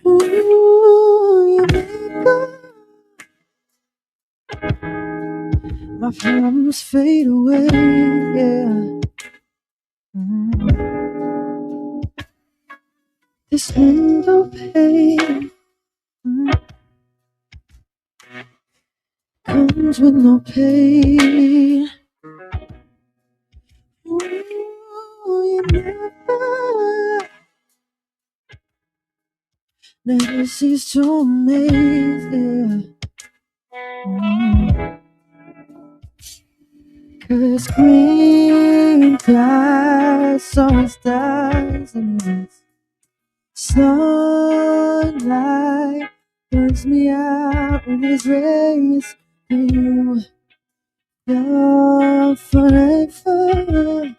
Ooh, you make my problems fade away, yeah. This window pane comes with no pain. Ooh, you never cease to amaze, yeah. 'Cause green grass always dies and it's sunlight burns me out with his rays. You, you're forever,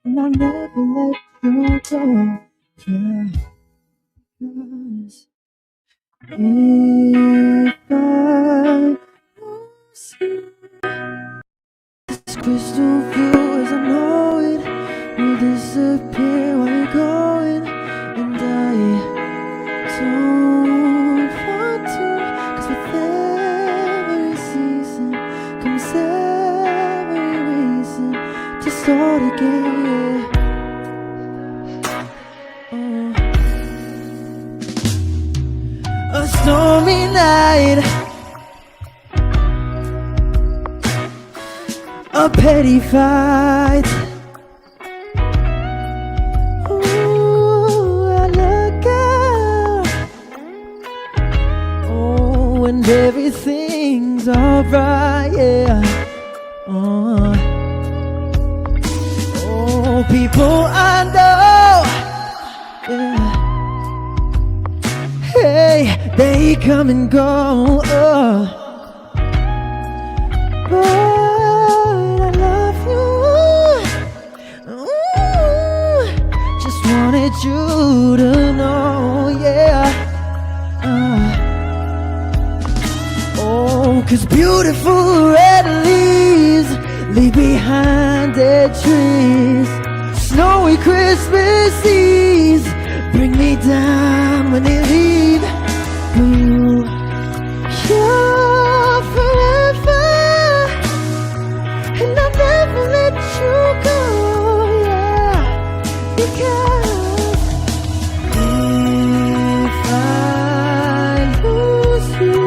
and I'll never let you go. Yeah. 'Cause if I lose you, this crystal view as I know it will disappear while you're going, and I don't want to, 'cause with every season comes every reason to start again. A stormy night, a petty fight. Ooh, I look out. Oh, and everything's alright, yeah. Oh, people I know, yeah. Hey, they come and go, but I love you. Ooh, just wanted you to know, yeah. Oh, 'cause beautiful red leaves leave behind their trees. Snowy Christmas Eves bring me down when they leave. Ooh, you're forever, and I'll never let you go, yeah. Because if I lose you,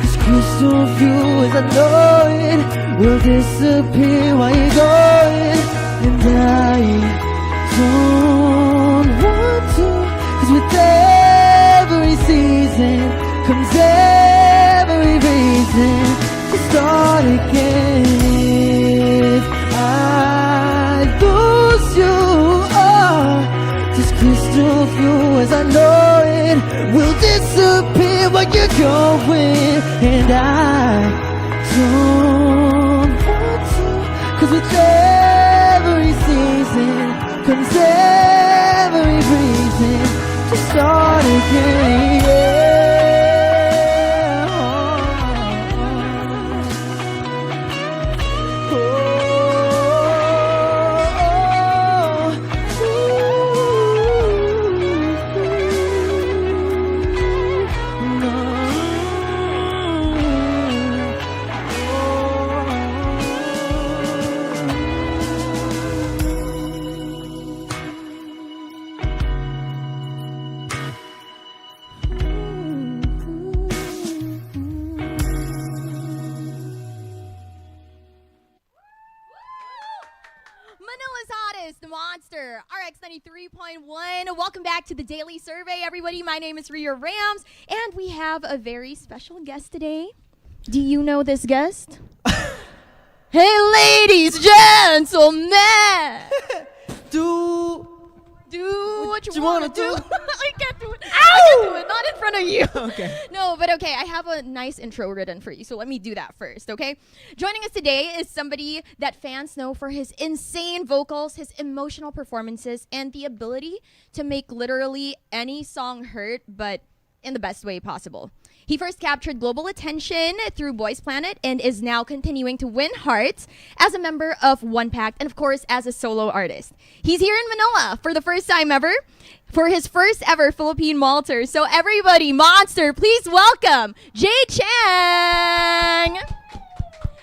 this crystal view as I know it will disappear while you're going, and I don't want to, 'cause with every season comes every reason to start again. If I lose you, oh, this crystal view as I know it will disappear while you're going, and I don't want to, 'cause with every season comes every reason to start again, yeah. Manila's hottest, Monster RX93.1. Welcome back to the Daily Survey, everybody. My name is Rhea Rams, and we have a very special guest today. Do you know this guest? Hey, ladies, gentlemen! Do what you want to do. I can't do it. Ow! I can't do it. Not in front of you. Okay. No, but okay. I have a nice intro written for you, so let me do that first, okay? Joining us today is somebody that fans know for his insane vocals, his emotional performances, and the ability to make literally any song hurt, but in the best way possible. He first captured global attention through Boys Planet and is now continuing to win hearts as a member of One Pact and, of course, as a solo artist. He's here in Manila for the first time ever for his first ever Philippine Mall tour. So everybody, Monster, please welcome Jay Chang.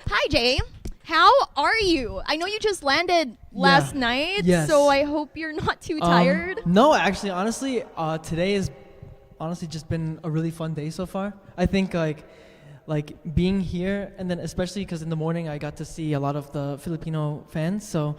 Hi, Jay. How are you? I know you just landed last night, so I hope you're not too tired. No, actually, honestly, today has honestly just been a really fun day so far. I think like being here, and then especially because in the morning I got to see a lot of the Filipino fans. So,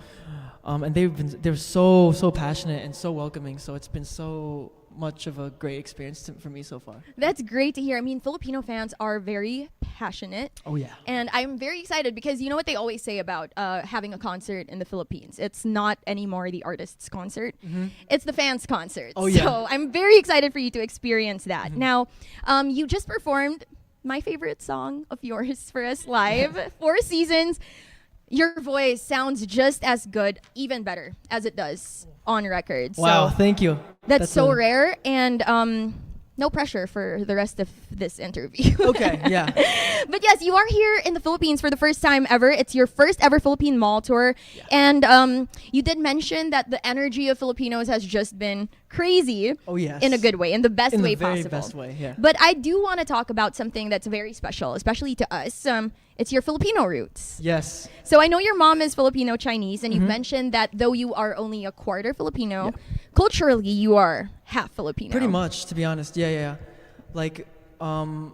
and they're so passionate and so welcoming. So it's been so much of a great experience for me so far. That's great to hear. I mean, Filipino fans are very passionate. Oh yeah. And I'm very excited because you know what they always say about having a concert in the Philippines? It's not anymore the artist's concert. It's the fans' concert. Oh yeah. So I'm very excited for you to experience that. Now, you just performed my favorite song of yours for us live, Four Seasons. Your voice sounds just as good, even better, as it does on record. Wow, so thank you. That's so rare, and no pressure for the rest of this interview. Okay, yeah. But yes, you are here in the Philippines for the first time ever. It's your first ever Philippine Mall tour. Yeah. And you did mention that the energy of Filipinos has just been crazy. Oh, yes. In a good way, in the best way possible. In possible. the very best way, yeah. But I do want to talk about something that's very special, especially to us. It's your Filipino roots. Yes. So I know your mom is Filipino Chinese, and you've mentioned that though you are only a quarter Filipino, culturally you are half Filipino. Pretty much, to be honest. Yeah. Like, when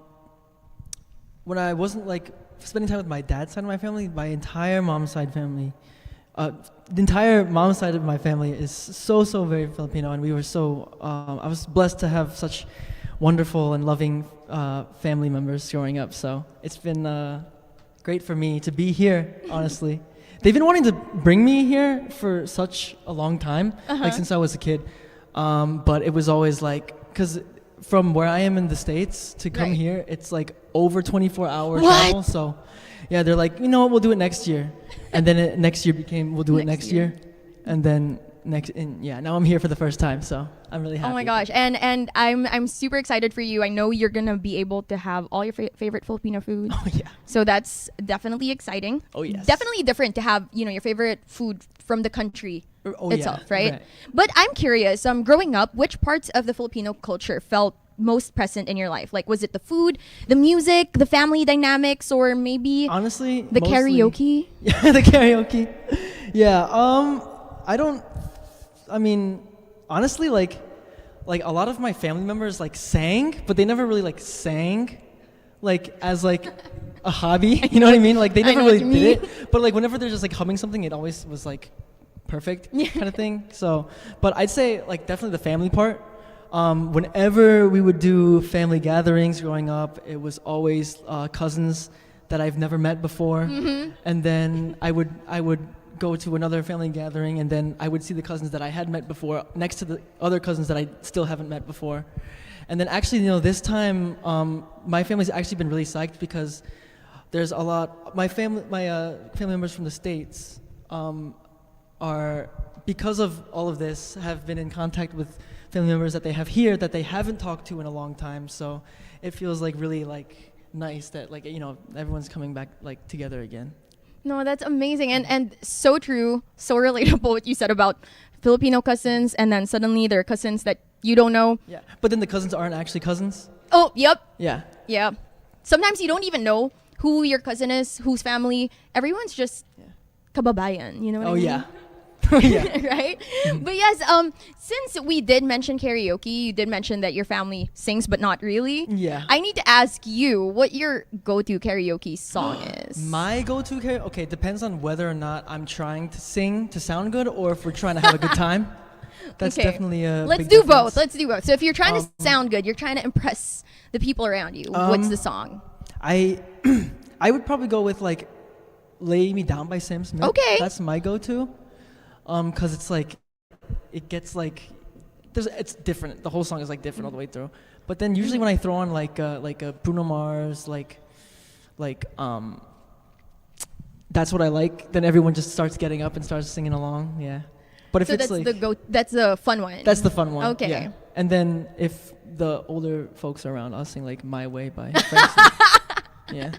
I wasn't like spending time with my dad's side of my family, my entire mom's side family, the entire mom's side of my family is so very Filipino, and we were so. I was blessed to have such wonderful and loving family members growing up. So it's been great for me to be here. Honestly, they've been wanting to bring me here for such a long time, like since I was a kid. But it was always like, because from where I am in the States to come here, it's like over 24-hour travel. So yeah, they're like, you know what, we'll do it next year. And then next year became, we'll do it next year. And then now I'm here for the first time, so I'm really happy. Oh my gosh, and I'm super excited for you. I know you're gonna be able to have all your favorite Filipino food. Oh yeah. So that's definitely exciting. Oh yes. Definitely different to have, you know, your favorite food from the country itself, yeah. right? But I'm curious, growing up, which parts of the Filipino culture felt most present in your life? Like, was it the food, the music, the family dynamics, or maybe honestly the karaoke? Yeah, the karaoke. Yeah. I mean, honestly, like a lot of my family members like sang, but they never really like sang like as like a hobby. You know what I mean? Like they never really did it. But like whenever they're just like humming something, it always was like perfect kind of thing. So, but I'd say like definitely the family part. Whenever we would do family gatherings growing up, it was always cousins that I've never met before, and then I would go to another family gathering, and then I would see the cousins that I had met before next to the other cousins that I still haven't met before. And then actually, you know, this time my family's actually been really psyched because there's a lot. My family members from the States are, because of all of this, have been in contact with family members that they have here that they haven't talked to in a long time. So it feels like really like nice that like, you know, everyone's coming back like together again. No, that's amazing, and so true, so relatable what you said about Filipino cousins, and then suddenly there are cousins that you don't know. Yeah, but then the cousins aren't actually cousins. Oh, yep. Yeah. Yeah. Sometimes you don't even know who your cousin is, whose family. Everyone's just kababayan, you know what I mean? Yeah. Yeah. Right? But yes, since we did mention karaoke, you did mention that your family sings, but not really. Yeah. I need to ask you what your go-to karaoke song is. My go-to karaoke? Okay, depends on whether or not I'm trying to sing to sound good or if we're trying to have a good time. That's definitely a Let's big do difference. both. Let's do both. So if you're trying to sound good, you're trying to impress the people around you, what's the song? I would probably go with like Lay Me Down by Sam Smith. Okay. That's my go-to. Cause it's like, it gets like, it's different. The whole song is like different all the way through. But then usually when I throw on like a Bruno Mars, like That's What I Like, then everyone just starts getting up and starts singing along. Yeah. But if So it's that's like, that's the fun one. that's the fun one. Okay. Yeah. And then if the older folks around, I'll sing like "My Way" by Francis. Yeah.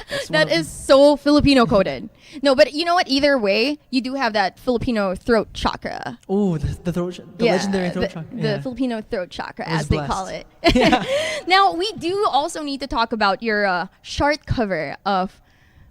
That's one That of them. is so Filipino coded. No, but you know what? Either way, you do have that Filipino throat chakra. Oh, the throat, the legendary throat chakra. The Yeah. Filipino throat chakra, I was as they call it. blessed. Yeah. Now, we do also need to talk about your short cover of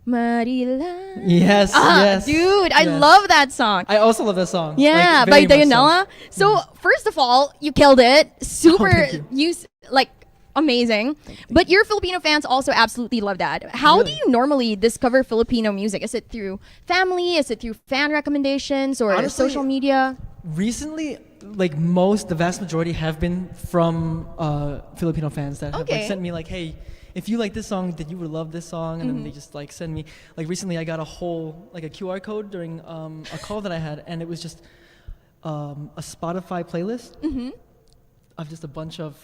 Marila. Yes, yes. Dude, I yes. love that song. I also love that song. Yeah, like, by very much so. Dianella. So, first of all, you killed it. Super, thank you. like, amazing. But your Filipino fans also absolutely love that. How do Really? you normally discover Filipino music? Is it through family? Is it through fan recommendations or Honestly, social media? Recently, like the vast majority have been from Filipino fans that have like Okay. sent me like, hey, if you like this song, then you would love this song, and then they just like send me. Like recently, I got a whole like a QR code during a call that I had, and it was just a Spotify playlist of just a bunch of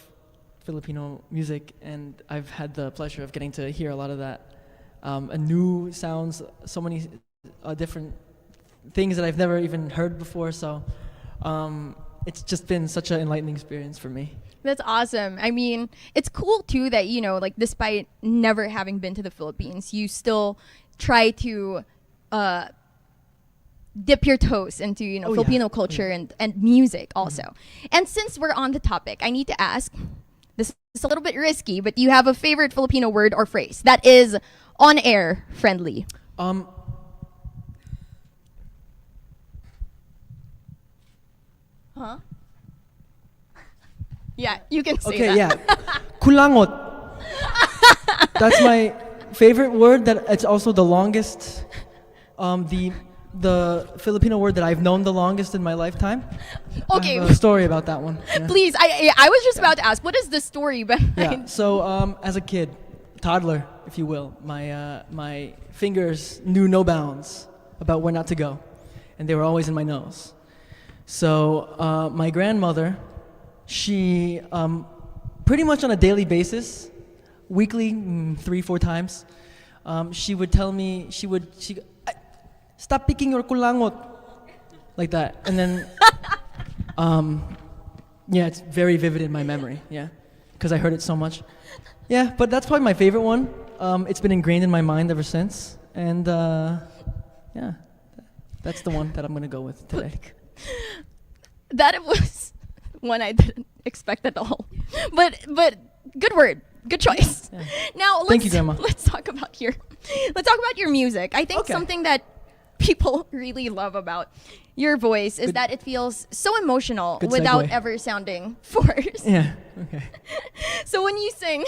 Filipino music, and I've had the pleasure of getting to hear a lot of that, and new sounds, so many different things that I've never even heard before. So it's just been such an enlightening experience for me. That's awesome. I mean, it's cool too that, you know, like despite never having been to the Philippines, you still try to dip your toes into, you know, Oh, yeah. Filipino culture and music also. And since we're on the topic, I need to ask, this is a little bit risky, but do you have a favorite Filipino word or phrase that is on air friendly? Huh? Yeah, you can say Okay, that. yeah. Kulangot. That's my favorite word. That it's also the longest, the Filipino word that I've known the longest in my lifetime. Okay. I have a story about that one. Yeah. Please, I was just about to ask, what is the story behind? Yeah. So as a kid, toddler, if you will, my fingers knew no bounds about where not to go, and they were always in my nose. So my grandmother, she pretty much on a daily basis, weekly, 3-4 times, she would tell me, "Ay, stop picking your kulangot," like that, and then yeah, it's very vivid in my memory. Yeah, because I heard it so much. Yeah, but that's probably my favorite one. It's been ingrained in my mind ever since, and yeah, that's the one that I'm gonna go with today. That was one I didn't expect at all. But good word. Good choice. Yeah. Now let's Thank you, Grandma. let's talk about your music. I think Okay. something that people really love about your voice is that it feels so emotional Good without segue. ever sounding forced. Yeah. Okay. So when you sing,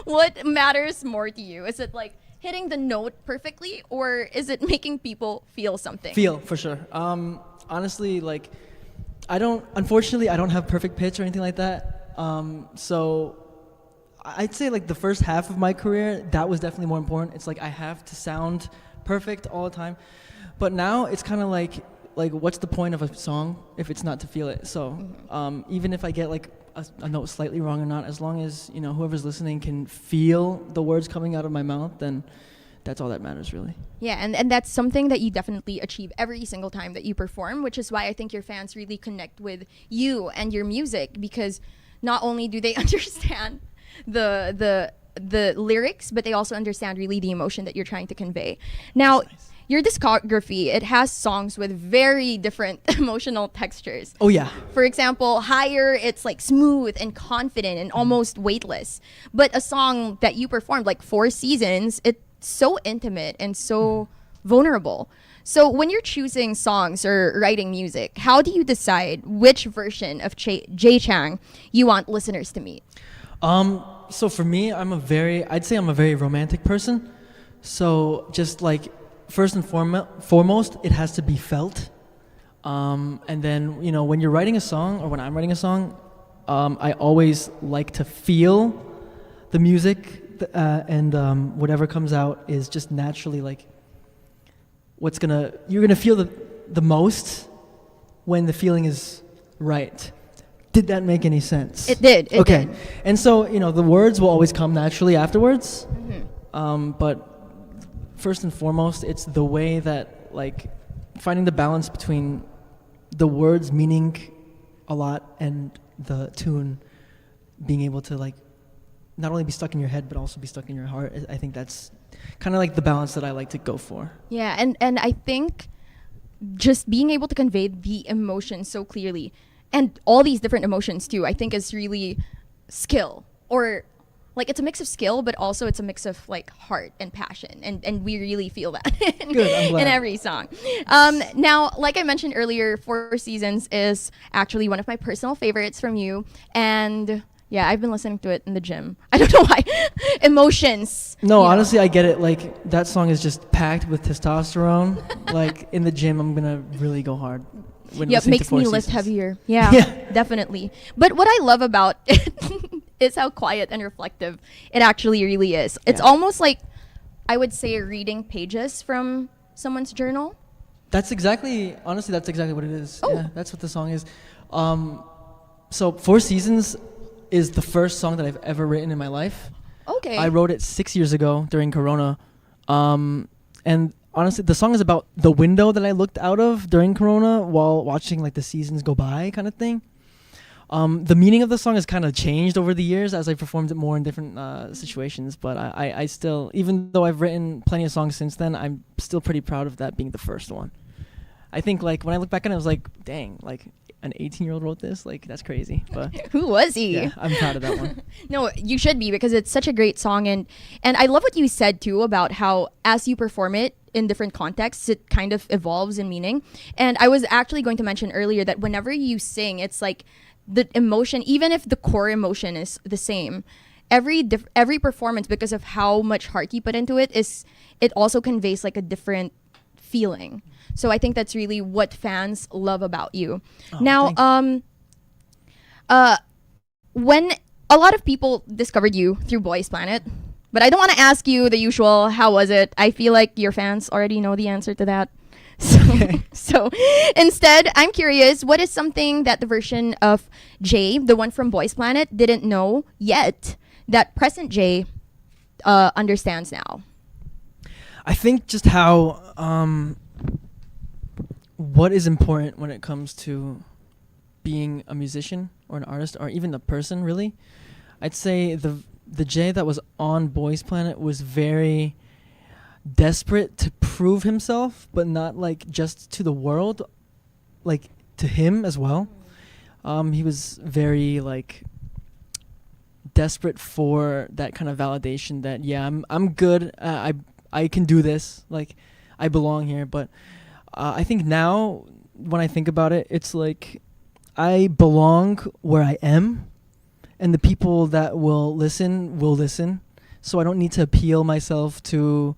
what matters more to you? Is it like hitting the note perfectly, or is it making people feel something? Feel for sure. Honestly, like unfortunately, I don't have perfect pitch or anything like that. So I'd say like the first half of my career, that was definitely more important. It's like I have to sound perfect all the time. But now it's kind of like what's the point of a song if it's not to feel it? So even if I get like a note slightly wrong or not, as long as, you know, whoever's listening can feel the words coming out of my mouth, then that's all that matters, really. Yeah, and that's something that you definitely achieve every single time that you perform, which is why I think your fans really connect with you and your music, because not only do they understand the lyrics, but they also understand really the emotion that you're trying to convey. Now, your discography, it has songs with very different emotional textures. Oh yeah. For example, Higher, it's like smooth and confident and almost weightless. But a song that you performed, like Four Seasons, it's so intimate and so vulnerable. So when you're choosing songs or writing music, how do you decide which version of Jay Chang you want listeners to meet? So for me, I'd say I'm a very romantic person. So just like first and foremost, it has to be felt. And then, you know, when you're writing a song or when I'm writing a song, I always like to feel the music, and whatever comes out is just naturally like you're gonna feel the most when the feeling is right. Did that make any sense? It did. It Okay. did. And so, you know, the words will always come naturally afterwards. But first and foremost, it's the way that, like, finding the balance between the words meaning a lot, and the tune being able to like not only be stuck in your head but also be stuck in your heart. I think that's kind of like the balance that I like to go for. Yeah, and I think just being able to convey the emotion so clearly and all these different emotions too, I think is really skill, or like it's a mix of skill, but also it's a mix of like heart and passion, and we really feel that Good, I'm glad. in every song. Now, like I mentioned earlier, Four Seasons is actually one of my personal favorites from you, and yeah, I've been listening to it in the gym. I don't know why. Emotions. No, you know. honestly, I get it. Like that song is just packed with testosterone. Like in the gym, I'm gonna really go hard. When Yep, listening to makes Four me lift Seasons. heavier. Yeah, Yeah. definitely. But what I love about it is how quiet and reflective it actually really is. It's Yeah. almost like, I would say, reading pages from someone's journal. That's exactly, honestly, that's exactly what it is. Oh. Yeah, that's what the song is. So Four Seasons is the first song that I've ever written in my life. Okay. I wrote it 6 years ago during Corona. And honestly, the song is about the window that I looked out of during Corona while watching like the seasons go by kind of thing. The meaning of the song has kind of changed over the years as I performed it more in different situations. But I still, even though I've written plenty of songs since then, I'm still pretty proud of that being the first one. I think like when I look back on it, I was like, dang, like an 18-year-old wrote this? Like that's crazy. But Who was he? yeah, I'm proud of that one. No, you should be, because it's such a great song, and I love what you said too about how as you perform it in different contexts, it kind of evolves in meaning. And I was actually going to mention earlier that whenever you sing, it's like the emotion, even if the core emotion is the same, every performance, because of how much heart you put into it, it also conveys like a different feeling. So I think that's really what fans love about you. Oh, Now, thanks. when a lot of people discovered you through Boys Planet, but I don't want to ask you the usual, how was it? I feel like your fans already know the answer to that. So, so instead, I'm curious, what is something that the version of Jay, the one from Boys Planet, didn't know yet that present Jay understands now? I think just how what is important when it comes to being a musician or an artist or even a person, really. I'd say the Jay that was on Boys Planet was very desperate to prove himself, but not like just to the world, like to him as well. He was very like desperate for that kind of validation that yeah, I'm good. I can do this. Like I belong here. But I think now when I think about it, it's like I belong where I am, and the people that will listen. So I don't need to appeal myself to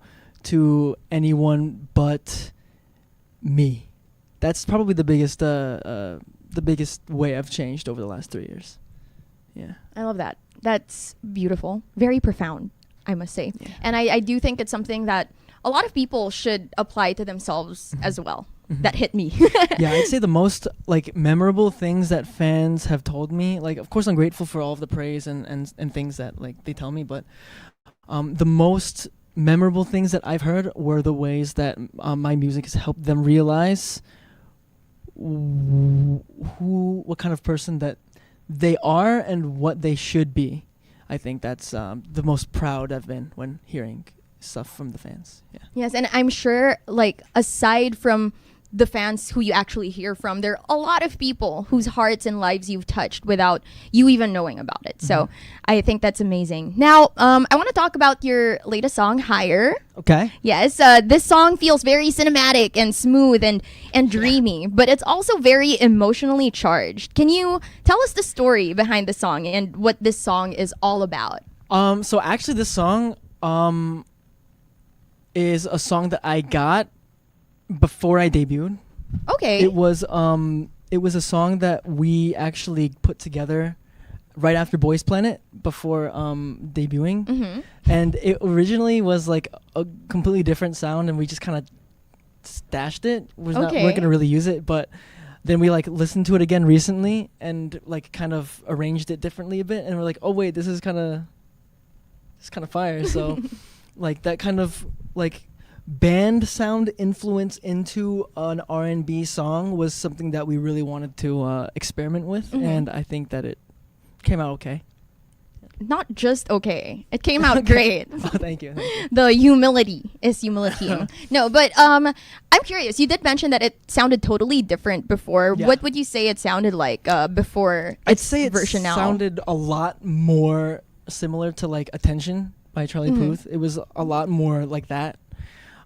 anyone but me. That's probably the biggest way I've changed over the last 3 years. Yeah. I love that. That's beautiful. Very profound, I must say. Yeah. And I do think it's something that a lot of people should apply to themselves as well. Mhm. That hit me. Yeah, I'd say the most like memorable things that fans have told me, like of course I'm grateful for all of the praise and things that like they tell me, but the most memorable things that I've heard were the ways that my music has helped them realize what kind of person that they are and what they should be. I think that's the most proud I've been when hearing stuff from the fans. Yeah. Yes, and I'm sure, like, aside from the fans who you actually hear from, there are a lot of people whose hearts and lives you've touched without you even knowing about it. So I think that's amazing. Now, I want to talk about your latest song, Higher. Okay. Yes, this song feels very cinematic and smooth and dreamy, but it's also very emotionally charged. Can you tell us the story behind the song and what this song is all about? So actually this song is a song that I got before I debuted. Okay. It was a song that we actually put together right after Boys Planet before debuting. Mm-hmm. And it originally was like a completely different sound, and we just kind of stashed it. We're gonna really use it, but then we like listened to it again recently and like kind of arranged it differently a bit, and we're like, oh wait, this is kind of fire. So like that kind of like band sound influence into an R&B song was something that we really wanted to experiment with, and I think that it came out okay. Not just okay. It came out great. Oh, thank you. The humility is humility. No, but I'm curious. You did mention that it sounded totally different before. Yeah. What would you say it sounded like before I'd say it version now? sounded a lot more similar to like Attention by Charlie Puth. It was a lot more like that.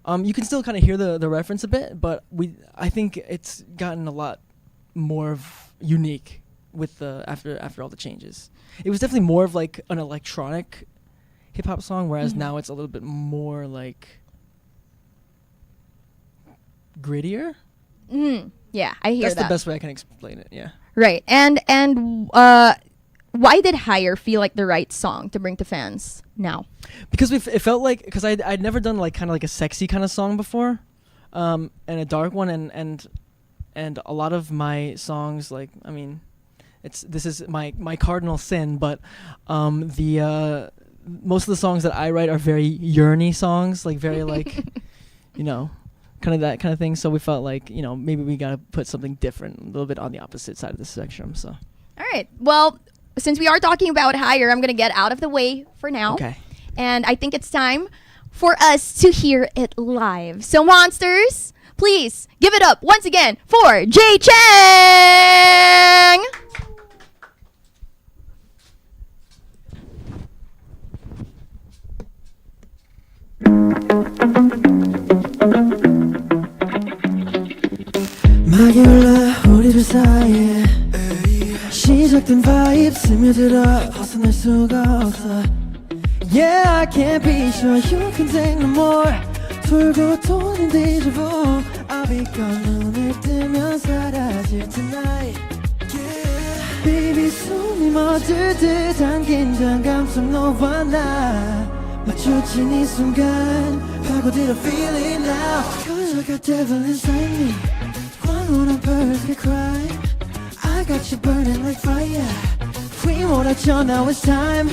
You can still kind of hear the reference a bit, but I think it's gotten a lot more unique with the after all the changes. It was definitely more of like an electronic hip hop song, whereas now it's a little bit more like grittier. Yeah, I hear That's that. the best way I can explain it. Yeah. Right. And why did Higher feel like the right song to bring to fans now? Because it felt like, because I'd never done like kind of like a sexy kind of song before, and a dark one, and a lot of my songs, like, I mean, this is my cardinal sin, but most of the songs that I write are very yearny songs, like very like, you know, kind of that kind of thing. So we felt like, you know, maybe we gotta put something different, a little bit on the opposite side of the spectrum. So. All right. Well, since we are talking about Higher, I'm gonna get out of the way for now. Okay. And I think it's time for us to hear it live. So Monsters, please give it up once again for Jay Chang. 막이 올라 우리들 사이에 시작된 vibe 스며들어 벗어날 수가 없어. Yeah, I can't be sure you can take no more. 돌고 도는 deja vu. I'll be gone. 눈을 뜨면 사라질 tonight. Yeah. Baby 숨이 멎을 듯한 긴장감 속 너와 나 마주친 이 순간 파고들어 feel it now. Cause I got devil inside me. One on perfect crime. I got you burning like fire. We 몰아쳐 now it's time.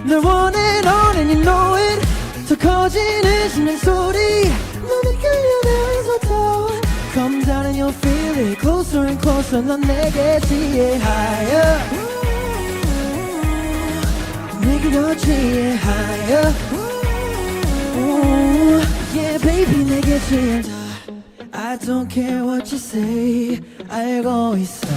널 원해 on and you know it. 더 커지는 심장 소리. 눈에 끌려 there is no doubt. Come down and you'll feel it. Closer and closer 넌 내게 취해 higher. 내게 더 취해 higher. Yeah baby 내게 취해. I don't care what you say. 알고 있어.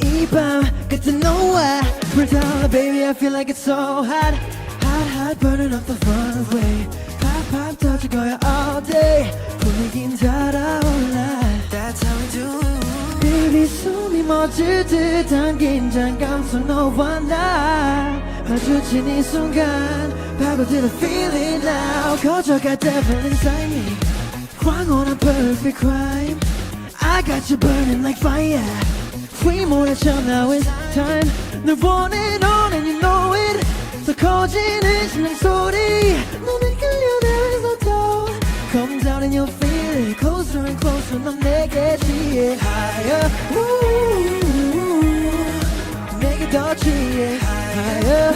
이 밤 끝에 너와 불타올라 baby I feel like it's so hot. Hot hot burning up the front way. Pop pop 터질 거야 all day. 분위긴 달아올라. That's how we do. Baby 숨이 멎을 듯한 긴장감 속 너와 나 마주친 이 순간 파고들어 feel it now. 거저가 devil inside me. 황홀한 perfect crime. I got you burning like fire. We 몰아쳐 now it's time. 널 원해 on and you know it. 더 커지는 심장 소리. 눈에 끌려 there is no doubt. Come down and you'll feel it. Closer and closer 넌 내게 취해 higher. 내게 더 취해 higher.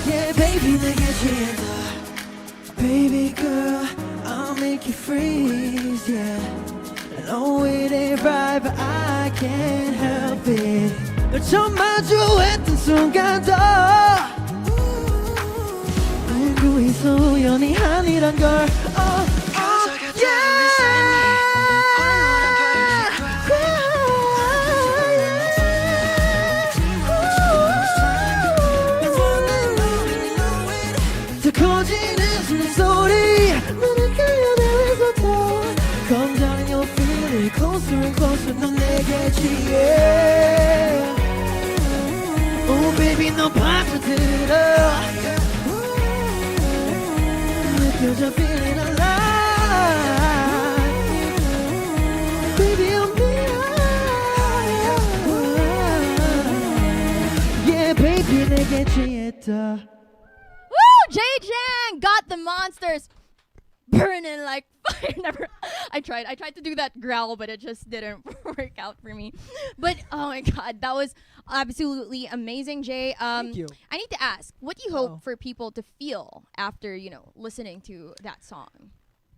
Yeah baby 내게 취해. Baby girl, I'll make you freeze, yeah. I know it ain't right, but I can't help it. 널 처음 마주했던 순간도 알고 우연히 아니란 걸. 더 커지는 숨는 소리. 눈에 끌려 there is no doubt. Come down and you'll feel it. Closer and closer 넌 내게 취해. Oh baby 너 빠져들어. 느껴져 feeling alive. Baby I'm here. Yeah baby 내게 취했다. Jay Chang got the Monsters burning like I tried to do that growl, but it just didn't work out for me. But oh my god, that was absolutely amazing, Jay. Thank you. I need to ask, what do you hope for people to feel after, listening to that song?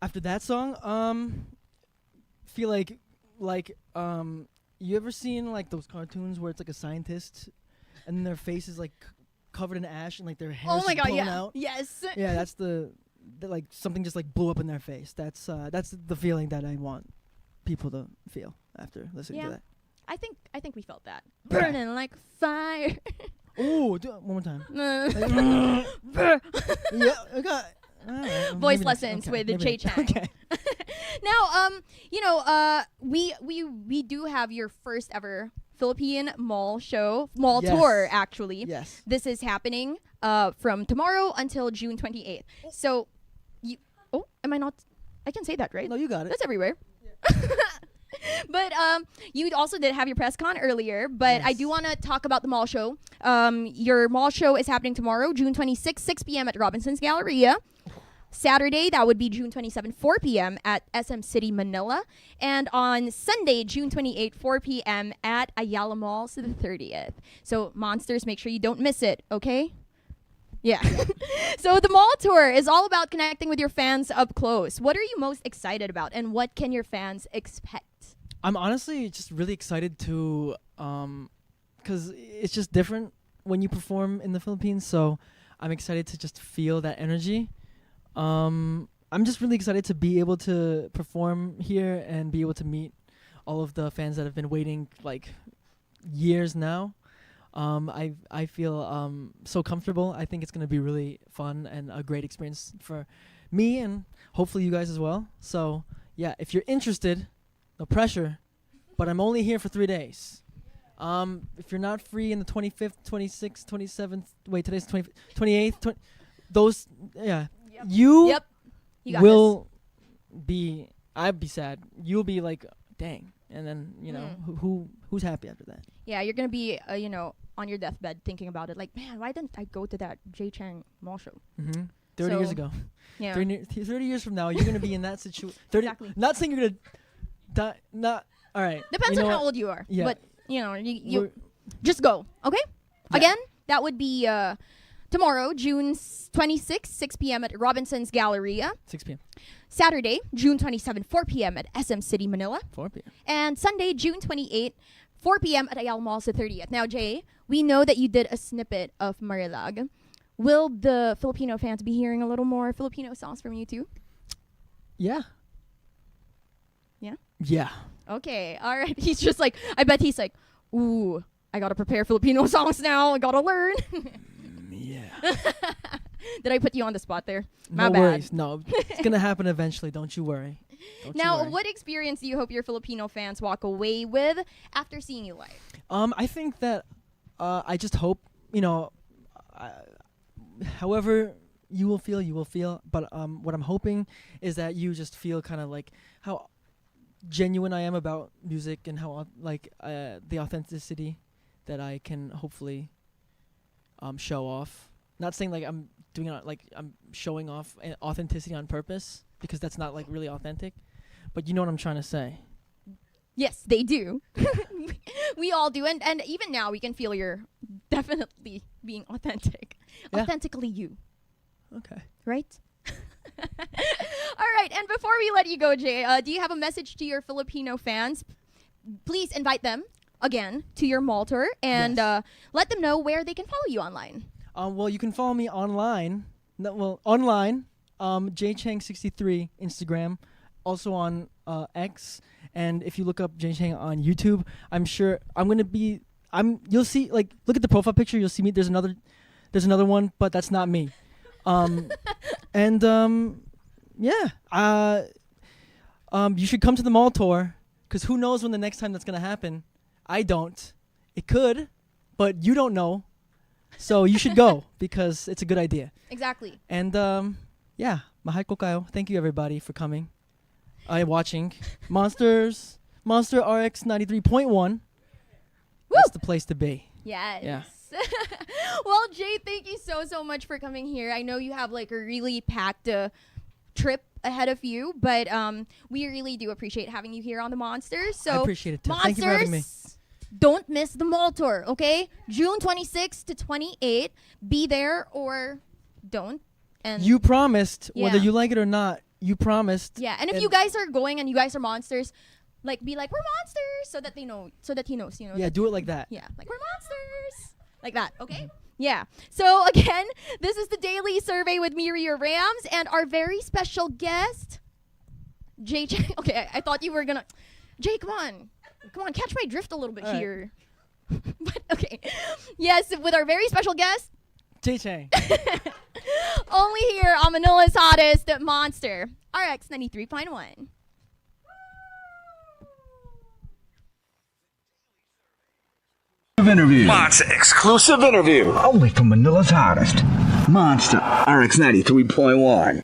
After that song, feel like you ever seen like those cartoons where it's like a scientist and then their face is like covered in ash and like their hair Oh my god, blown yeah. out? Yes. Yeah, that's the like something just like blew up in their face. That's the feeling that I want people to feel after listening to that. I think we felt that. Burning like fire. Oh, do it one more time. Now, Yeah, I got voice maybe lessons okay, with maybe Jay Chang. Okay. We do have your first ever Philippine mall Yes. tour, actually. Yes. This is happening from tomorrow until June 28th. So, am I not? I can say that, right? No, you got it. That's everywhere. But you also did have your press con earlier, but I Yes. do want to talk about the mall show. Your mall show is happening tomorrow, June 26th, 6 p.m. at Robinson's Galleria. Saturday, that would be June 27th, 4 p.m. at SM City, Manila. And on Sunday, June 28th, 4 p.m. at Ayala Mall, so the 30th. So, Monsters, make sure you don't miss it, okay? Yeah. So the mall tour is all about connecting with your fans up close. What are you most excited about, and what can your fans expect? I'm honestly just really excited to, because it's just different when you perform in the Philippines. So I'm excited to just feel that energy. I'm just really excited to be able to perform here and be able to meet all of the fans that have been waiting like years now. I feel so comfortable. I think it's going to be really fun and a great experience for me and hopefully you guys as well. So yeah, if you're interested, no pressure, but I'm only here for 3 days. If you're not free in the 25th, 26th, 27th, wait, today's 28th, those, yeah, you Yep. You got will be, I'd be sad. You'll be like, dang. And then, who's happy after that? Yeah, you're going to be, on your deathbed thinking about it. Like, man, why didn't I go to that Jay Chang mall show? 30 years So, ago. Yeah. 30 years from now, you're going to be in that situation. Exactly. Not saying you're going to die. All right. Depends you on know how what? old you are. Yeah. But, you We're- just go, okay? Yeah. Again, that would be tomorrow, June 26th, 6 p.m. at Robinson's Galleria. 6 p.m. Saturday, June 27th, 4 p.m. at SM City, Manila. 4 p.m. And Sunday, June 28th, 4 p.m. at Ayala Mall, so 30th. Now, Jay, we know that you did a snippet of Marilag. Will the Filipino fans be hearing a little more Filipino songs from you too? Yeah. Yeah? Yeah. Okay, all right. He's just like, I bet he's like, ooh, I gotta prepare Filipino songs now. I gotta learn. Yeah. Did I put you on the spot there? My No bad. worries. No, it's going to happen eventually. Don't you worry. Don't you Now, worry. what experience do you hope your Filipino fans walk away with after seeing you live? I think that I just hope, however you will feel. But what I'm hoping is that you just feel kind of like how genuine I am about music and how the authenticity that I can hopefully show off. Not saying like I'm doing it like I'm showing off authenticity on purpose, because that's not like really authentic. But you know what I'm trying to say. Yes, they do. We all do. And even now, we can feel you're definitely being authentic. Yeah. Authentically you. Okay. Right? All right. And before we let you go, Jay, do you have a message to your Filipino fans? Please invite them again to your mall tour and Yes. let them know where they can follow you online. Well, you can follow me online. Online. Jay Chang 63 Instagram, also on X, and if you look up Jay Chang on YouTube, I'm sure you'll see, like, look at the profile picture. You'll see me. There's another one, but that's not me. And yeah. You should come to the mall tour, because who knows when the next time that's gonna happen. I don't. It could, but you don't know. So you should go, because it's a good idea. Exactly. And yeah, mahal ko kayo. Thank you everybody for coming. Watching Monster RX93.1. That's the place to be. Yes. Yeah. Well, Jay, thank you so much for coming here. I know you have like a really packed trip ahead of you, but we really do appreciate having you here on the Monsters. So I appreciate it too. Monsters, Thank you for having me. don't miss the mall tour, okay? June 26th to 28th. Be there or don't. And You promised, whether Yeah. you like it or not, you promised. yeah, and if you guys are going and you guys are monsters, like be like, we're monsters, so that they know, so that he knows, you know. Yeah, that- do it like that. yeah, like we're monsters, like that. Okay. Yeah. So again, this is the daily survey with me, Ria Rams, and our very special guest, Jay Chang. Okay, I thought you were gonna. Jay, come on, catch my drift a little bit All right. here. But okay, yes, with our very special guest, Jay Chang. only here on Manila's hottest Monster RX93.1. Interview. Monster exclusive interview. Only from Manila's hottest. Monster RX93.1.